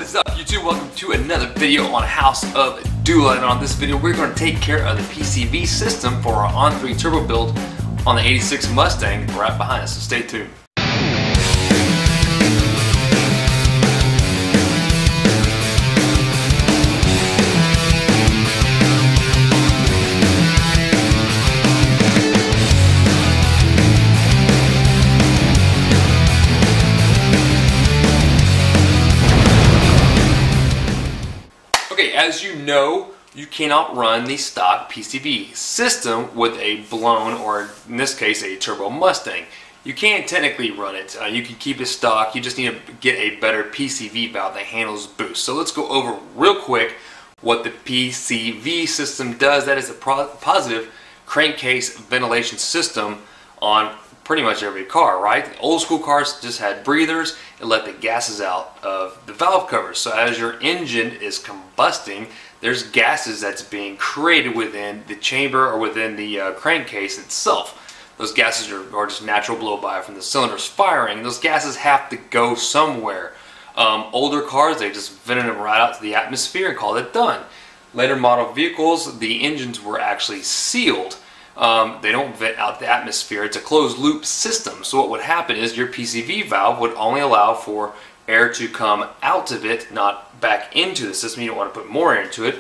What is up, YouTube? Welcome to another video on House of Dula, and on this video we're going to take care of the PCV system for our On3 turbo build on the 86 Mustang right behind us, so stay tuned. As you know, you cannot run the stock PCV system with a blown, or in this case, a turbo Mustang. You can technically run it. You can keep it stock. You just need to get a better PCV valve that handles boost. So let's go over real quick what the PCV system does. That is a positive crankcase ventilation system on pretty much every car, right? The old school cars just had breathers and let the gases out of the valve covers. So as your engine is combusting, there's gases that's being created within the chamber or within the crankcase itself. Those gases are just natural blow-by from the cylinders firing. Those gases have to go somewhere. Older cars, they just vented them right out to the atmosphere and called it done. Later model vehicles, the engines were actually sealed. They don't vent out the atmosphere. It's a closed loop system. So what would happen is your PCV valve would only allow for air to come out of it, not back into the system. You don't want to put more air into it.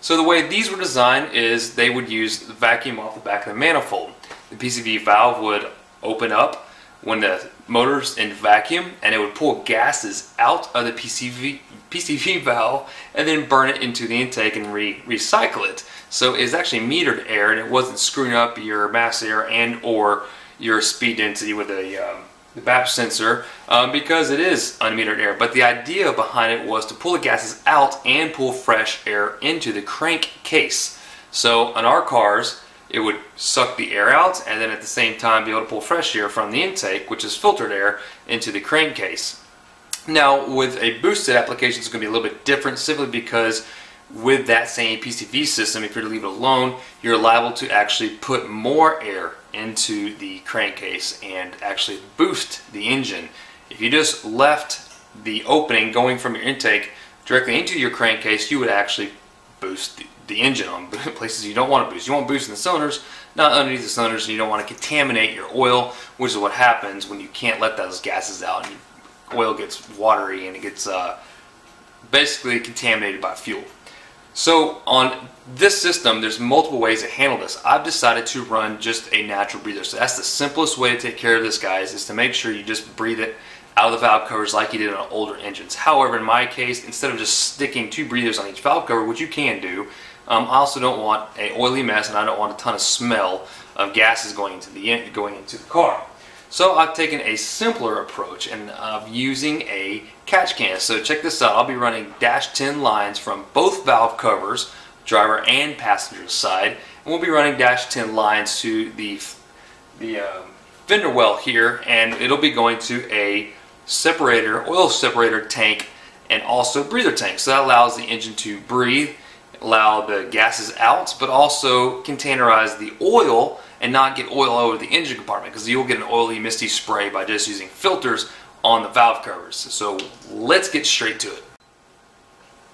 So the way these were designed is they would use the vacuum off the back of the manifold. The PCV valve would open up when the motor's in vacuum, and it would pull gases out of the PCV valve and then burn it into the intake and recycle it. So it's actually metered air, and it wasn't screwing up your mass air and or your speed density with the BAP sensor because it is unmetered air. But the idea behind it was to pull the gases out and pull fresh air into the crankcase. So on our cars, it would suck the air out and then at the same time be able to pull fresh air from the intake, which is filtered air, into the crankcase. Now with a boosted application, it's going to be a little bit different simply because with that same PCV system, if you're to leave it alone, you're liable to actually put more air into the crankcase and actually boost the engine. If you just left the opening going from your intake directly into your crankcase, you would actually boost the engine on places you don't want to boost. You want to boost in the cylinders, not underneath the cylinders, and you don't want to contaminate your oil, which is what happens when you can't let those gases out and oil gets watery and it gets basically contaminated by fuel. So on this system, there's multiple ways to handle this. I've decided to run just a natural breather. So that's the simplest way to take care of this, guys, is to make sure you just breathe it out of the valve covers like you did on older engines. However, in my case, instead of just sticking 2 breathers on each valve cover, which you can do, I also don't want an oily mess, and I don't want a ton of smell of gases going into the car. So I've taken a simpler approach and using a catch can. So check this out. I'll be running -10 lines from both valve covers, driver and passenger side, and we'll be running -10 lines to the fender well here, and it'll be going to a separator, oil separator tank, and also breather tank. So that allows the engine to breathe, allow the gases out, but also containerize the oil and not get oil all over the engine compartment, because you'll get an oily, misty spray by just using filters on the valve covers. So let's get straight to it.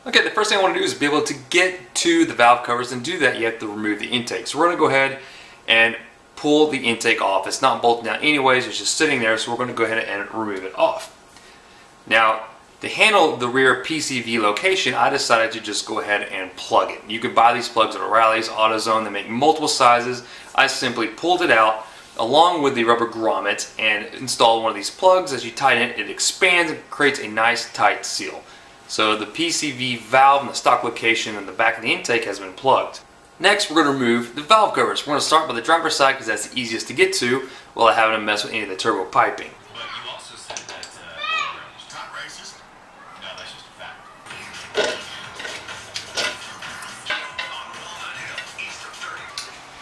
Okay, the first thing I want to do is be able to get to the valve covers, and do that you have to remove the intake. So we're going to go ahead and pull the intake off. It's not bolted down anyways, it's just sitting there, so we're going to go ahead and remove it off. Now, to handle the rear PCV location, I decided to just go ahead and plug it. You can buy these plugs at O'Reilly's, AutoZone. They make multiple sizes. I simply pulled it out along with the rubber grommet and installed one of these plugs. As you tighten it, it expands and creates a nice tight seal. So the PCV valve in the stock location in the back of the intake has been plugged. Next, we're going to remove the valve covers. We're going to start by the driver's side because that's the easiest to get to without having to mess with any of the turbo piping.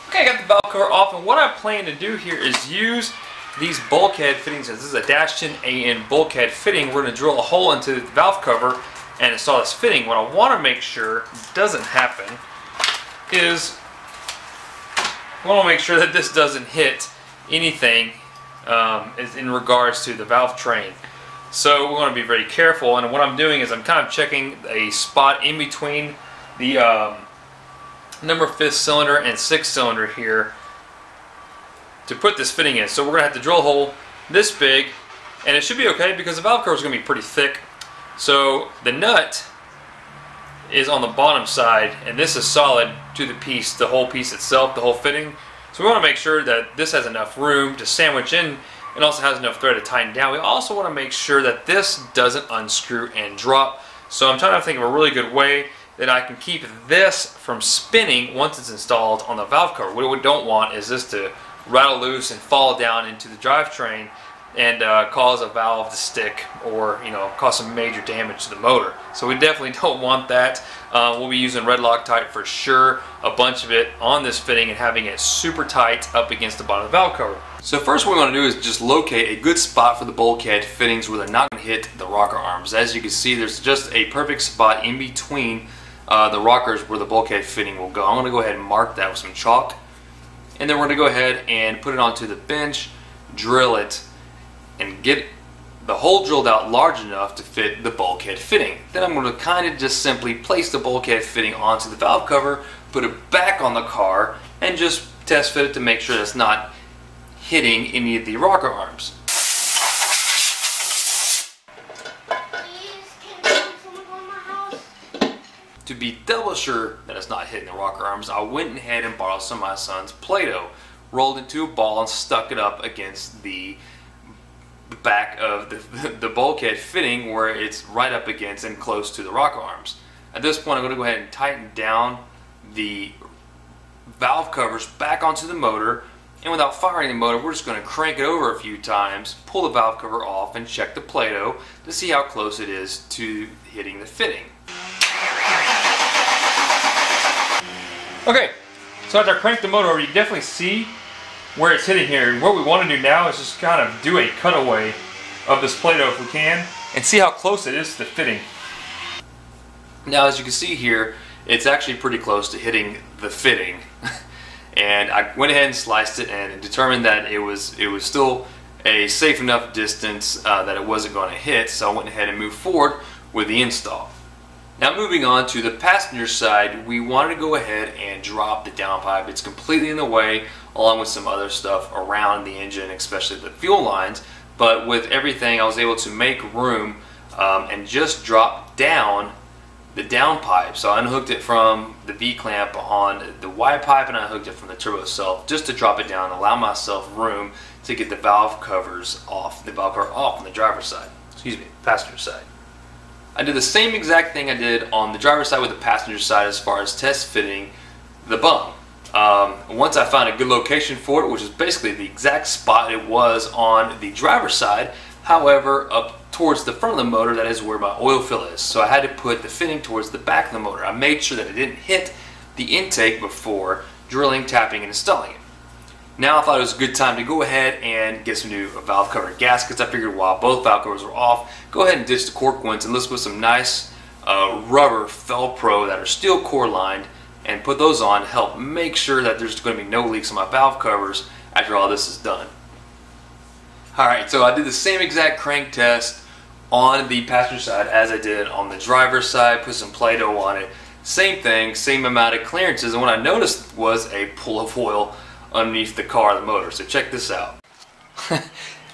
Okay, I got the valve cover off, and what I plan to do here is use these bulkhead fittings. This is a -10 AN bulkhead fitting. We're going to drill a hole into the valve cover and install this fitting. What I want to make sure doesn't happen is I want to make sure that this doesn't hit anything in regards to the valve train. So we want to be very careful, and what I'm doing is I'm kind of checking a spot in between the number 5th cylinder and 6th cylinder here to put this fitting in. So we're going to have to drill a hole this big, and it should be okay because the valve cover is going to be pretty thick. So the nut is on the bottom side, and this is solid to the piece, the whole piece itself, the whole fitting. So we want to make sure that this has enough room to sandwich in and also has enough thread to tighten down. We also want to make sure that this doesn't unscrew and drop. So I'm trying to think of a really good way that I can keep this from spinning once it's installed on the valve cover. What we don't want is this to rattle loose and fall down into the drivetrain and cause a valve to stick, or cause some major damage to the motor. So we definitely don't want that. We'll be using red Loctite for sure, a bunch of it on this fitting, and having it super tight up against the bottom of the valve cover. So first what we want to do is just locate a good spot for the bulkhead fittings where they're not going to hit the rocker arms. As you can see, there's just a perfect spot in between the rockers where the bulkhead fitting will go. I'm going to go ahead and mark that with some chalk, and then we're going to go ahead and put it onto the bench, drill it, and get the hole drilled out large enough to fit the bulkhead fitting. Then I'm going to kind of just simply place the bulkhead fitting onto the valve cover, put it back on the car, and just test fit it to make sure it's not hitting any of the rocker arms. To be double sure that it's not hitting the rocker arms, I went ahead and borrowed some of my son's Play-Doh, rolled into a ball, and stuck it up against the back of the bulkhead fitting where it's right up against and close to the rocker arms. At this point, I'm going to go ahead and tighten down the valve covers back onto the motor, and without firing the motor, we're just going to crank it over a few times, pull the valve cover off, and check the Play-Doh to see how close it is to hitting the fitting. Okay, so after I crank the motor over, you can definitely see where it's hitting here. And what we want to do now is just kind of do a cutaway of this Play-Doh if we can, and see how close it is to the fitting. Now, as you can see here, it's actually pretty close to hitting the fitting. And I went ahead and sliced it and determined that it was still a safe enough distance that it wasn't going to hit, so I went ahead and moved forward with the install. Now, moving on to the passenger side, we wanted to go ahead and drop the downpipe. It's completely in the way, along with some other stuff around the engine, especially the fuel lines. But with everything, I was able to make room and just drop down the downpipe. So I unhooked it from the V-clamp on the Y pipe, and I hooked it from the turbo itself just to drop it down and allow myself room to get the valve covers off, the valve cover off on the driver's side. Excuse me, passenger side. I did the same exact thing I did on the driver's side with the passenger side as far as test fitting the bung. Once I found a good location for it, which is basically the exact spot it was on the driver's side, however, up towards the front of the motor, that is where my oil fill is. So I had to put the fitting towards the back of the motor. I made sure that it didn't hit the intake before drilling, tapping, and installing it. Now I thought it was a good time to go ahead and get some new valve cover gaskets. I figured while both valve covers were off, go ahead and ditch the cork ones and let's put some nice rubber Felpro that are steel core lined and put those on to help make sure that there's going to be no leaks on my valve covers after all this is done. Alright, so I did the same exact crank test on the passenger side as I did on the driver's side, put some Play-Doh on it. Same thing, same amount of clearances, and what I noticed was a pool of oil underneath the car, the motor. So check this out.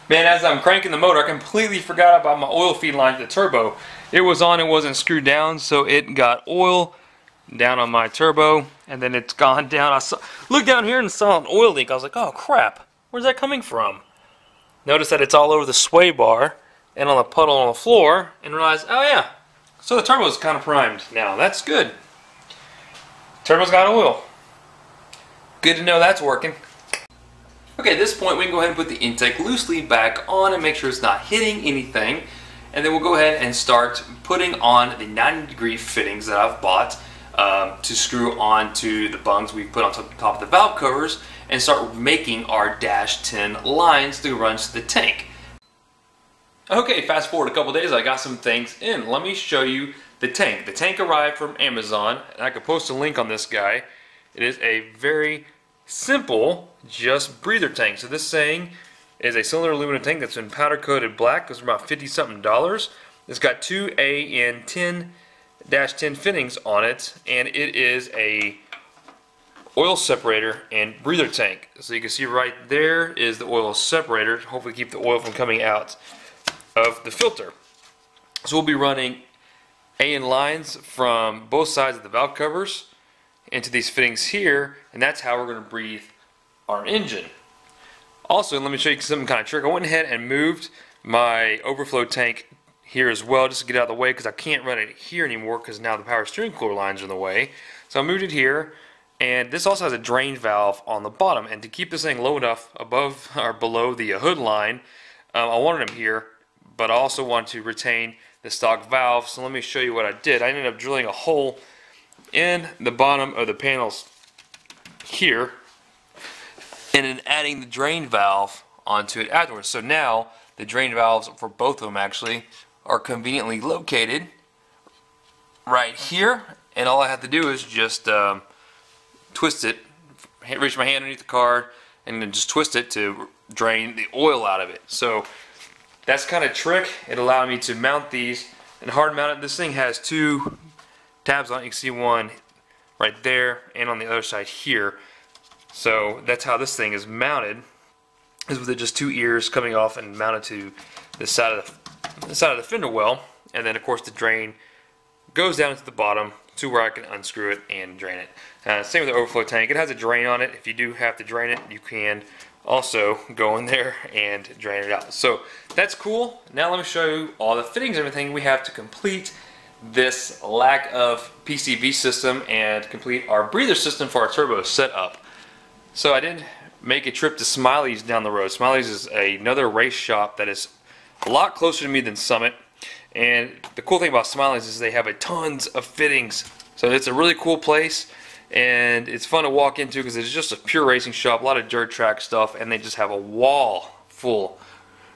Man, as I'm cranking the motor, I completely forgot about my oil feed line to the turbo. It was on, it wasn't screwed down, so it got oil down on my turbo, and then it's gone down. I looked down here and saw an oil leak. I was like, oh crap, where's that coming from? Notice that it's all over the sway bar and on the puddle on the floor, and realized, oh yeah, so the turbo's kind of primed now. That's good. Turbo's got oil. Good to know that's working. Okay, at this point we can go ahead and put the intake loosely back on and make sure it's not hitting anything. And then we'll go ahead and start putting on the 90-degree fittings that I've bought to screw onto the bungs we put on top of the valve covers and start making our -10 lines to run to the tank. Okay, fast forward a couple days, I got some things in. Let me show you the tank. The tank arrived from Amazon, and I could post a link on this guy. It is a very simple, just breather tank. So this thing is a cylinder aluminum tank that's been powder coated black. It's about $50-something. It's got two AN10-10 fittings on it, and it is a oil separator and breather tank. So you can see right there is the oil separator, hopefully keep the oil from coming out of the filter. So we'll be running AN lines from both sides of the valve covers into these fittings here, and that's how we're going to breathe our engine. Also, let me show you some kind of trick. I went ahead and moved my overflow tank here as well, just to get out of the way, because I can't run it here anymore because now the power steering cooler lines are in the way. So I moved it here, and this also has a drain valve on the bottom, and to keep this thing low enough above or below the hood line, I wanted them here, but I also want to retain the stock valve. So let me show you what I did. I ended up drilling a hole in the bottom of the panels here and then adding the drain valve onto it afterwards. So now the drain valves for both of them actually are conveniently located right here, and all I have to do is just twist it, reach my hand underneath the card, and then just twist it to drain the oil out of it. So that's kind of trick. It allowed me to mount these and hard mount it. This thing has two tabs on it. You can see one right there and on the other side here. So that's how this thing is mounted, is with just two ears coming off and mounted to the side of the fender well, and then of course the drain goes down to the bottom to where I can unscrew it and drain it. Same with the overflow tank. It has a drain on it. If you do have to drain it, you can also go in there and drain it out. So that's cool. Now let me show you all the fittings and everything we have to complete this lack of PCV system and complete our breather system for our turbo setup. So I did make a trip to Smiley's down the road. Smiley's is another race shop that is a lot closer to me than Summit, and the cool thing about Smiley's is they have tons of fittings. So it's a really cool place, and it's fun to walk into because it's just a pure racing shop, a lot of dirt track stuff, and they just have a wall full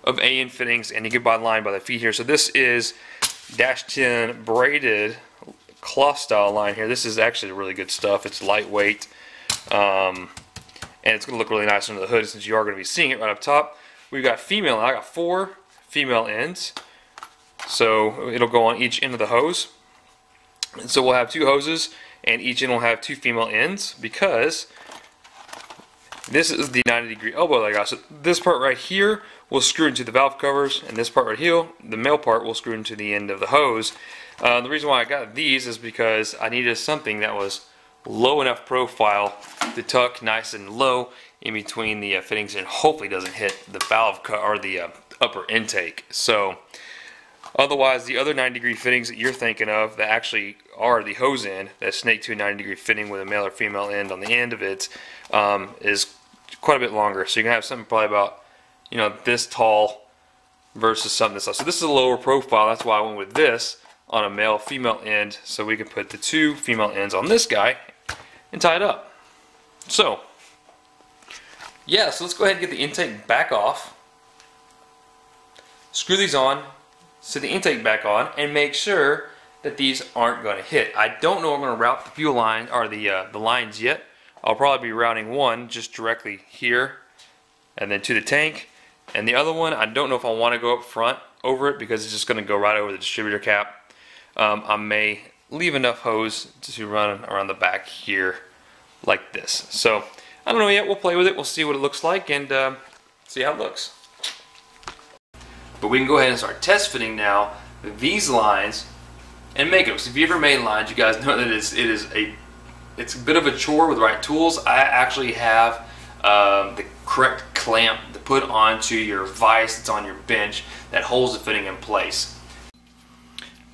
of AN fittings, and you can buy line by the feet here. So this is -10 braided cloth style line here. This is actually really good stuff. It's lightweight, and it's going to look really nice under the hood since you are going to be seeing it right up top. We've got female, I got 4 female ends, so it'll go on each end of the hose. And so we'll have 2 hoses, and each end will have 2 female ends, because this is the 90-degree elbow that I got. So this part right here will screw into the valve covers, and this part right here, the male part, will screw into the end of the hose. The reason why I got these is because I needed something that was low enough profile to tuck nice and low in between the fittings, and hopefully doesn't hit the valve or the upper intake. So otherwise, the other 90-degree fittings that you're thinking of that actually are the hose end that snake to a 90-degree fitting with a male or female end on the end of it is quite a bit longer. So you can have something probably about, you know, this tall versus something this tall. So this is a lower profile. That's why I went with this on a male-female end, so we can put the 2 female ends on this guy and tie it up. So yeah, so let's go ahead and get the intake back off, screw these on, set the intake back on, and make sure that these aren't going to hit. I don't know if I'm going to route the fuel line or the lines yet. I'll probably be routing one just directly here and then to the tank, and the other one I don't know if I want to go up front over it because it's just going to go right over the distributor cap. I may leave enough hose to run around the back here like this. So I don't know yet. We'll play with it. We'll see what it looks like and see how it looks. But we can go ahead and start test fitting now these lines and make them. So if you ever made lines, you guys know that it's a bit of a chore with the right tools. I actually have the correct clamp to put onto your vise that's on your bench that holds the fitting in place.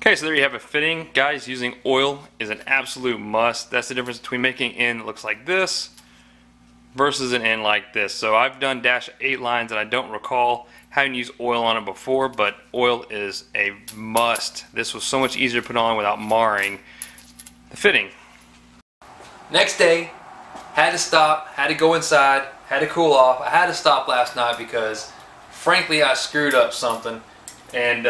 Okay, so there you have a fitting. Guys, using oil is an absolute must. That's the difference between making an end that looks like this versus an end like this. So I've done -8 lines and I don't recall having used oil on it before, but oil is a must. This was so much easier to put on without marring the fitting. Next day, had to stop, had to go inside, had to cool off. I had to stop last night because frankly I screwed up something, and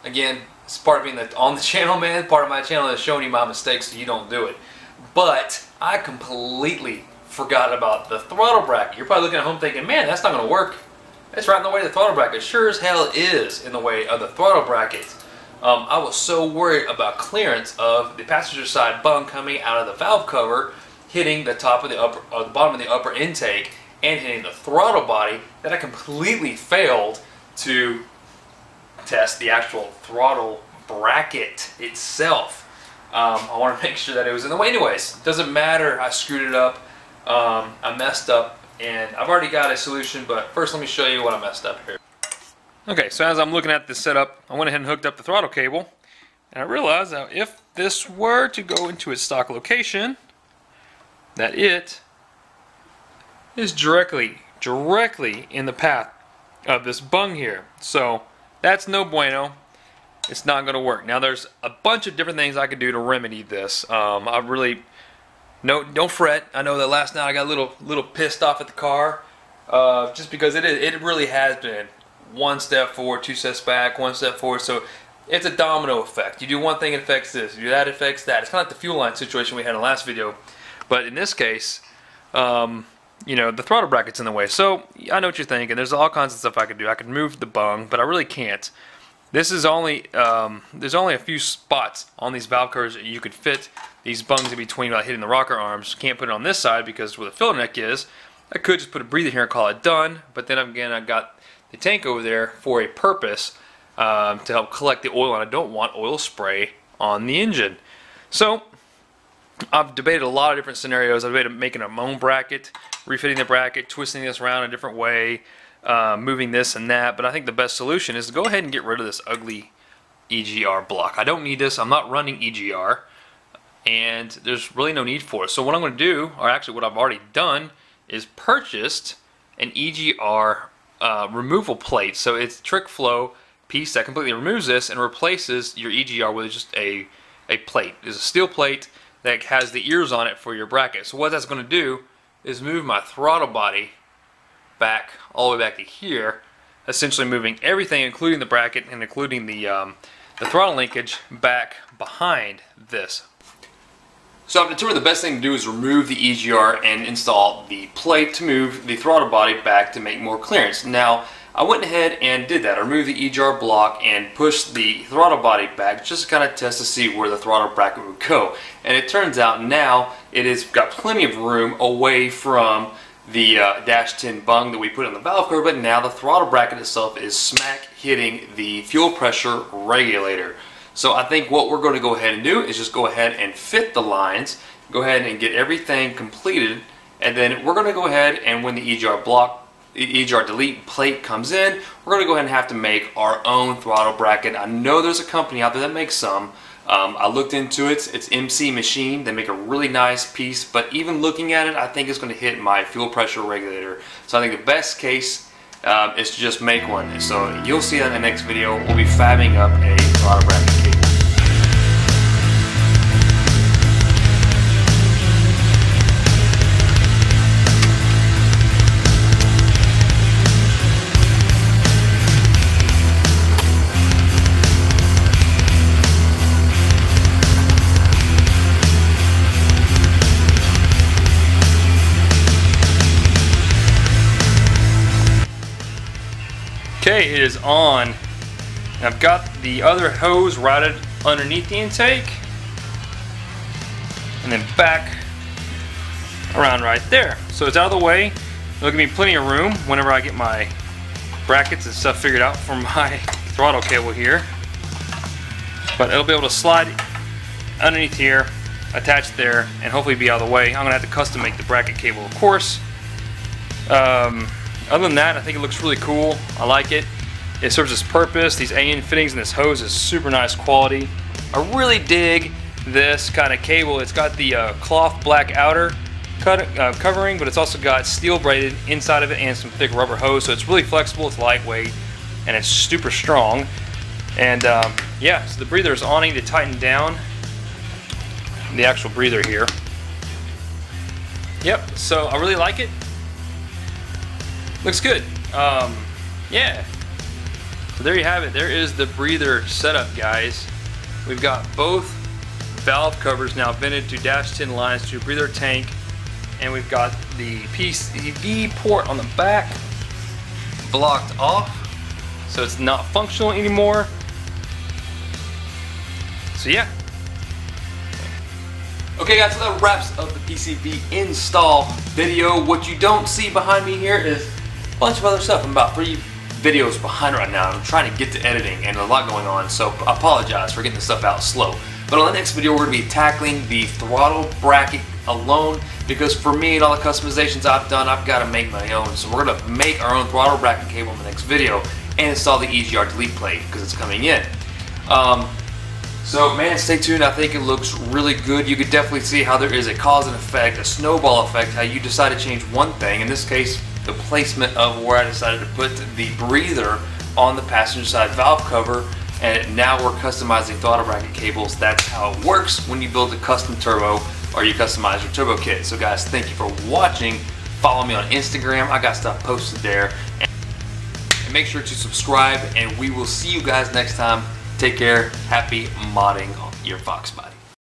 again, it's part of being on the channel, man. Part of my channel is showing you my mistakes so you don't do it. But I completely forgot about the throttle bracket. You're probably looking at home thinking, man, that's not going to work. It's right in the way of the throttle bracket. Sure as hell is in the way of the throttle bracket. I was so worried about clearance of the passenger side bung coming out of the valve cover, hitting the top of the bottom of the upper intake, and hitting the throttle body, that I completely failed to test the actual throttle bracket itself. I want to make sure that it was in the way. Anyways, doesn't matter. I screwed it up. I messed up, and I've already got a solution. But first, let me show you what I messed up here. Okay, so as I'm looking at this setup, I went ahead and hooked up the throttle cable, and I realized that if this were to go into its stock location, that it is directly in the path of this bung here. So that's no bueno. It's not going to work. Now there's a bunch of different things I could do to remedy this. I really don't fret. I know that last night I got a little pissed off at the car, just because it really has been one step forward, two steps back, one step forward. So it's a domino effect. You do one thing, it affects this. You do that, it affects that. It's kind of like the fuel line situation we had in the last video, but in this case, you know, the throttle bracket's in the way. So I know what you're thinking. There's all kinds of stuff I could do. I could move the bung, but I really can't. This is only there's only a few spots on these valve covers that you could fit these bungs in between without hitting the rocker arms. Can't put it on this side because where the filler neck is. I could just put a breather here and call it done, but then again I got the tank over there for a purpose, to help collect the oil, and I don't want oil spray on the engine. So I've debated a lot of different scenarios. I've debated making a moan bracket, refitting the bracket, twisting this around a different way, moving this and that, but I think the best solution is to go ahead and get rid of this ugly EGR block. I don't need this. I'm not running EGR, and there's really no need for it. So what I'm going to do, or actually what I've already done, is purchased an EGR removal plate. So it's trick flow piece that completely removes this and replaces your EGR with just a plate. It's a steel plate that has the ears on it for your bracket. So what that's going to do is move my throttle body back all the way back to here, essentially moving everything, including the bracket and including the throttle linkage, back behind this. So I've determined the best thing to do is remove the EGR and install the plate to move the throttle body back to make more clearance. Now I went ahead and did that. I removed the EGR block and pushed the throttle body back just to kind of test to see where the throttle bracket would go. And it turns out now it has got plenty of room away from the dash 10 bung that we put on the valve cover, but now the throttle bracket itself is smack hitting the fuel pressure regulator. So I think what we're going to go ahead and do is just go ahead and fit the lines, go ahead and get everything completed, and then we're going to go ahead and when the EGR delete plate comes in, we're going to go ahead and have to make our own throttle bracket. I know there's a company out there that makes some. I looked into it. It's MC Machine. They make a really nice piece, but even looking at it, I think it's going to hit my fuel pressure regulator. So I think the best case is to just make one. And so you'll see that in the next video. We'll be fabbing up a throttle bracket cable. Okay, it is on. I've got the other hose routed underneath the intake and then back around right there. So it's out of the way. It'll give me plenty of room whenever I get my brackets and stuff figured out for my throttle cable here. But it'll be able to slide underneath here, attach there, and hopefully be out of the way. I'm going to have to custom make the bracket cable, of course. Other than that, I think it looks really cool. I like it. It serves its purpose. These AN fittings in this hose is super nice quality. I really dig this kind of cable. It's got the cloth black outer covering, but it's also got steel braided inside of it and some thick rubber hose. So it's really flexible, it's lightweight, and it's super strong. And yeah, so the breather is on. I need to tighten down the actual breather here. Yep, so I really like it. Looks good. Yeah. So there you have it. There is the breather setup, guys. We've got both valve covers now vented to dash 10 lines to breather tank And we've got the PCV port on the back blocked off, so it's not functional anymore. So yeah. Okay guys, so that wraps up the PCV install video. What you don't see behind me here is a bunch of other stuff. I'm about 3 videos behind right now. I'm trying to get to editing and a lot going on, so I apologize for getting this stuff out slow. But on the next video, we're going to be tackling the throttle bracket alone, because for me and all the customizations I've done, I've got to make my own. So we're going to make our own throttle bracket cable in the next video and install the Egr delete plate because it's coming in. So man, stay tuned. I think it looks really good. You could definitely see how there is a cause and effect, a snowball effect, how you decide to change one thing. In this case, the placement of where I decided to put the breather on the passenger side valve cover, and now we're customizing throttle bracket cables. That's how it works when you build a custom turbo or you customize your turbo kit. So guys, thank you for watching. Follow me on Instagram. I got stuff posted there. And make sure to subscribe, and we will see you guys next time. Take care. Happy modding your FOXBODY.